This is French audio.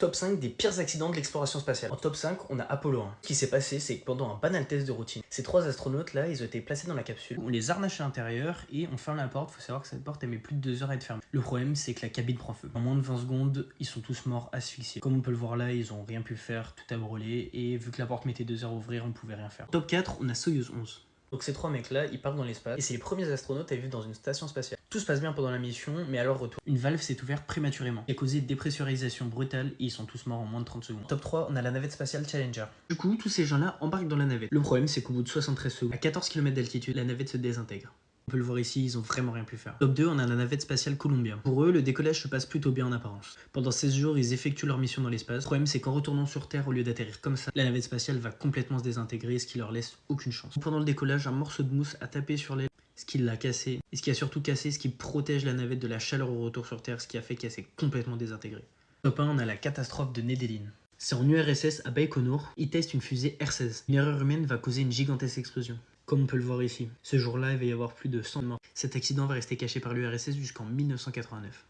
Top 5 des pires accidents de l'exploration spatiale. En top 5, on a Apollo 1. Ce qui s'est passé, c'est que pendant un banal test de routine, ces trois astronautes là, ils ont été placés dans la capsule. On les harnache à l'intérieur et on ferme la porte. Faut savoir que cette porte, elle met plus de 2 heures à être fermée. Le problème, c'est que la cabine prend feu. En moins de 20 secondes, ils sont tous morts asphyxiés. Comme on peut le voir là, ils ont rien pu faire, tout a brûlé. Et vu que la porte mettait 2 heures à ouvrir, on pouvait rien faire. Top 4, on a Soyuz 11. Donc ces trois mecs-là, ils partent dans l'espace et c'est les premiers astronautes à vivre dans une station spatiale. Tout se passe bien pendant la mission, mais à leur retour, une valve s'est ouverte prématurément, qui a causé dépressurisation brutale et ils sont tous morts en moins de 30 secondes. Top 3, on a la navette spatiale Challenger. Du coup, tous ces gens-là embarquent dans la navette. Le problème, c'est qu'au bout de 73 secondes, à 14 km d'altitude, la navette se désintègre. On peut le voir ici, ils ont vraiment rien pu faire. Top 2, on a la navette spatiale Columbia. Pour eux, le décollage se passe plutôt bien en apparence. Pendant 16 jours, ils effectuent leur mission dans l'espace. Le problème, c'est qu'en retournant sur Terre, au lieu d'atterrir comme ça, la navette spatiale va complètement se désintégrer, ce qui leur laisse aucune chance. Pendant le décollage, un morceau de mousse a tapé sur l'aile, ce qui l'a cassé. Et ce qui a surtout cassé, ce qui protège la navette de la chaleur au retour sur Terre, ce qui a fait qu'elle s'est complètement désintégrée. Top 1, on a la catastrophe de Nedelin. C'est en URSS à Baïkonour, ils testent une fusée R-16. Une erreur humaine va causer une gigantesque explosion. Comme on peut le voir ici, ce jour-là, il va y avoir plus de 100 morts. Cet accident va rester caché par l'URSS jusqu'en 1989.